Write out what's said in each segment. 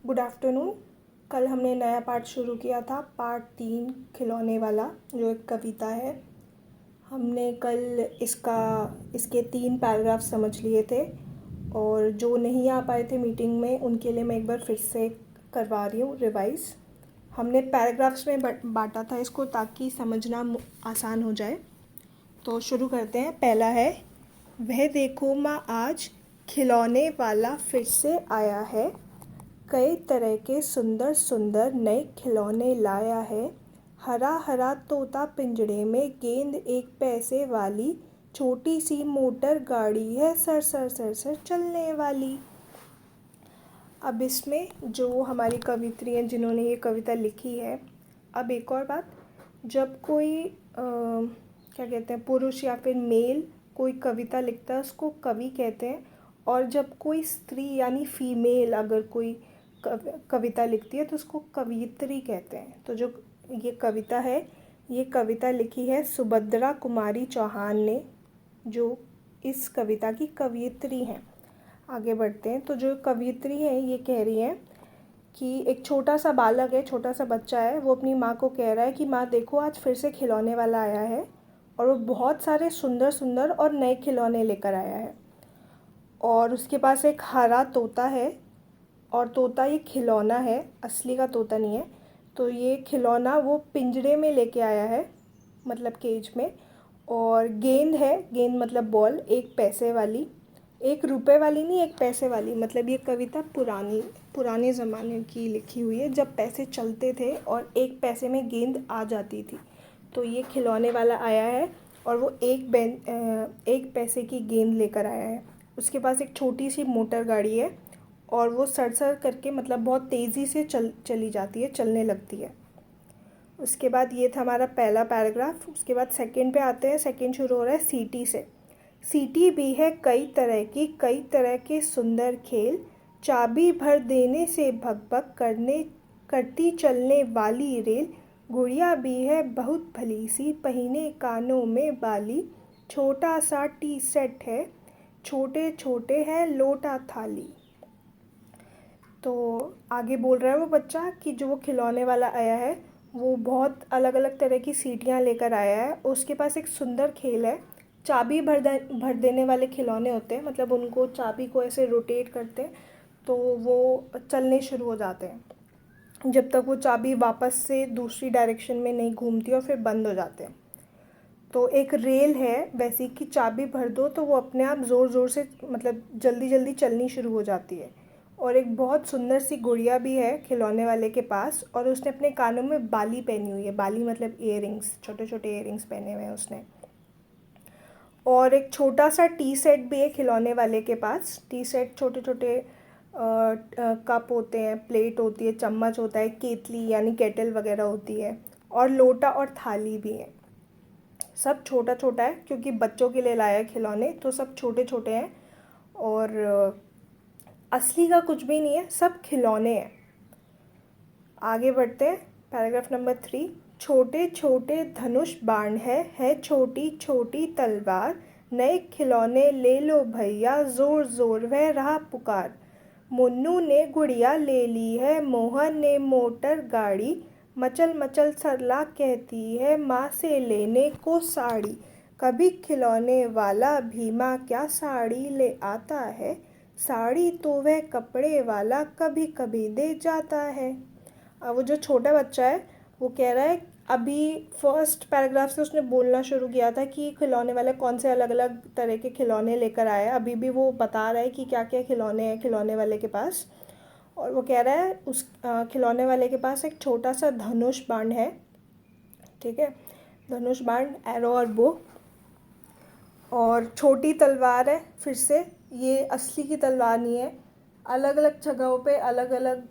Good afternoon. कल हमने नया पार्ट शुरू किया था, पार्ट 3 खिलौने वाला, जो एक कविता है। हमने कल इसके 3 पैराग्राफ समझ लिए थे, और जो नहीं आ पाए थे मीटिंग में उनके लिए मैं एक बार फिर से करवा रही हूँ रिवाइज़। हमने पैराग्राफ्स में बांटा था इसको, ताकि समझना आसान हो जाए। तो शुरू करते हैं। पहला है, वह देखो माँ आज खिलौने वाला फिर से आया है, कई तरह के सुंदर सुंदर नए खिलौने लाया है। हरा हरा तोता पिंजड़े में, गेंद 1 पैसे वाली, छोटी सी मोटर गाड़ी है, सर सर सर सर चलने वाली। अब इसमें जो हमारी कवित्री हैं, जिन्होंने ये कविता लिखी है, अब एक और बात, जब कोई क्या कहते हैं, पुरुष या फिर मेल कोई कविता लिखता है उसको कवि कहते हैं, और जब कोई स्त्री यानी फीमेल अगर कोई कविता लिखती है तो उसको कवियत्री कहते हैं। तो जो ये कविता है, ये कविता लिखी है सुभद्रा कुमारी चौहान ने, जो इस कविता की कवियत्री हैं। आगे बढ़ते हैं। तो जो कवियत्री हैं ये कह रही हैं कि एक छोटा सा बालक है, छोटा सा बच्चा है, वो अपनी माँ को कह रहा है कि माँ देखो आज फिर से खिलौने वाला आया है, और वो बहुत सारे सुंदर सुंदर और नए खिलौने लेकर आया है। और उसके पास एक हरा तोता है, और तोता ये खिलौना है, असली का तोता नहीं है। तो ये खिलौना वो पिंजरे में लेके आया है, मतलब केज में। और गेंद है, गेंद मतलब बॉल, 1 पैसे वाली, 1 रुपए वाली नहीं, 1 पैसे वाली। मतलब ये कविता पुराने ज़माने की लिखी हुई है, जब पैसे चलते थे और 1 पैसे में गेंद आ जाती थी। तो ये खिलौने वाला आया है, और वो 1 पैसे की गेंद लेकर आया है। उसके पास एक छोटी सी मोटर गाड़ी है, और वो सर करके, मतलब बहुत तेज़ी से चली जाती है, चलने लगती है। उसके बाद ये था हमारा पहला पैराग्राफ। उसके बाद सेकंड पे आते हैं। सेकंड शुरू हो रहा है सीटी से। सीटी भी है कई तरह की, कई तरह के सुंदर खेल, चाबी भर देने से भग भग करती चलने वाली रेल। गुड़िया भी है बहुत भली सी, पहिने कानों में बाली, छोटा सा टी सेट है, छोटे छोटे है लोटा थाली। तो आगे बोल रहा है वो बच्चा कि जो वो खिलौने वाला आया है वो बहुत अलग अलग तरह की सीटियाँ लेकर आया है। उसके पास एक सुंदर खेल है, चाबी भर देने वाले खिलौने होते हैं, मतलब उनको चाबी को ऐसे रोटेट करते हैं तो वो चलने शुरू हो जाते हैं, जब तक वो चाबी वापस से दूसरी डायरेक्शन में नहीं घूमती और फिर बंद हो जाते हैं। तो एक रेल है वैसी कि चाबी भर दो तो वो अपने आप ज़ोर ज़ोर से, मतलब जल्दी जल्दी चलनी शुरू हो जाती है। और एक बहुत सुंदर सी गुड़िया भी है खिलौने वाले के पास, और उसने अपने कानों में बाली पहनी हुई है। बाली मतलब इयररिंग्स, छोटे छोटे इयररिंग्स पहने हुए हैं उसने। और एक छोटा सा टी सेट भी है खिलौने वाले के पास। टी सेट छोटे छोटे कप होते हैं, प्लेट होती है, चम्मच होता है, केतली यानी केटल वगैरह होती है, और लोटा और थाली भी है। सब छोटा छोटा है, क्योंकि बच्चों के लिए लाया है खिलौने, तो सब छोटे छोटे हैं, और असली का कुछ भी नहीं है, सब खिलौने हैं। आगे बढ़ते हैं। Paragraph number 3। छोटे छोटे धनुष बाण है छोटी छोटी तलवार, नए खिलौने ले लो भैया, जोर जोर वह रहा पुकार। मुन्नू ने गुड़िया ले ली है, मोहन ने मोटर गाड़ी, मचल मचल सरला कहती है माँ से लेने को साड़ी। कभी खिलौने वाला भीमा क्या साड़ी ले आता है, साड़ी तो वह कपड़े वाला कभी कभी दे जाता है। अब वो जो छोटा बच्चा है वो कह रहा है, अभी फर्स्ट पैराग्राफ से उसने बोलना शुरू किया था कि खिलौने वाले कौन से अलग अलग तरह के खिलौने लेकर आए हैं। अभी भी वो बता रहा है कि क्या क्या खिलौने हैं खिलौने वाले के पास। और वो कह रहा है उस खिलौने वाले के पास एक छोटा सा धनुष बाण है, ठीक है, धनुष बाण, एरो और बो, और छोटी तलवार है। फिर से ये असली की तलवार नहीं है। अलग अलग जगहों पे अलग अलग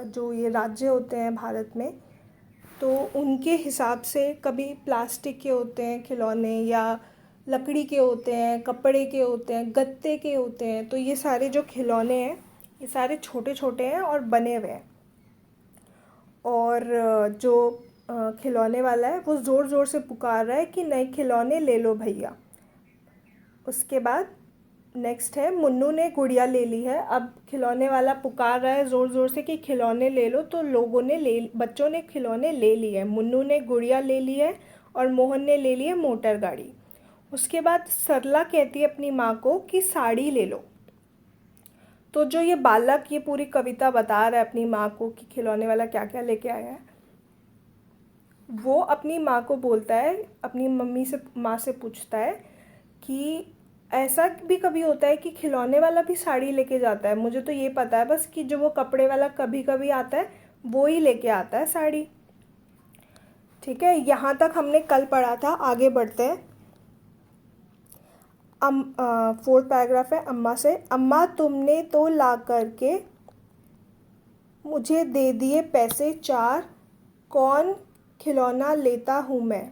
जो ये राज्य होते हैं भारत में, तो उनके हिसाब से कभी प्लास्टिक के होते हैं खिलौने, या लकड़ी के होते हैं, कपड़े के होते हैं, गत्ते के होते हैं। तो ये सारे जो खिलौने हैं ये सारे छोटे छोटे हैं और बने हुए हैं। और जो खिलौने वाला है वो ज़ोर ज़ोर से पुकार रहा है कि नए खिलौने ले लो भैया। उसके बाद नेक्स्ट है, मुन्नू ने गुड़िया ले ली है। अब खिलौने वाला पुकार रहा है ज़ोर ज़ोर से कि खिलौने ले लो, तो बच्चों ने खिलौने ले लिए हैं। मुन्नू ने गुड़िया ले ली है और मोहन ने ले ली है मोटर गाड़ी। उसके बाद सरला कहती है अपनी माँ को कि साड़ी ले लो। तो जो ये बालक ये पूरी कविता बता रहा है अपनी माँ को कि खिलौने वाला क्या क्या लेके आया है, वो अपनी माँ को बोलता है, अपनी माँ से पूछता है कि ऐसा भी कभी होता है कि खिलौने वाला भी साड़ी लेके जाता है? मुझे तो ये पता है बस कि जो वो कपड़े वाला कभी कभी आता है वो ही लेके आता है साड़ी। ठीक है, यहाँ तक हमने कल पढ़ा था। आगे बढ़ते हैं। फोर्थ पैराग्राफ है अम्मा से। अम्मा तुमने तो ला करके मुझे दे दिए पैसे 4, कौन खिलौना लेता हूँ मैं।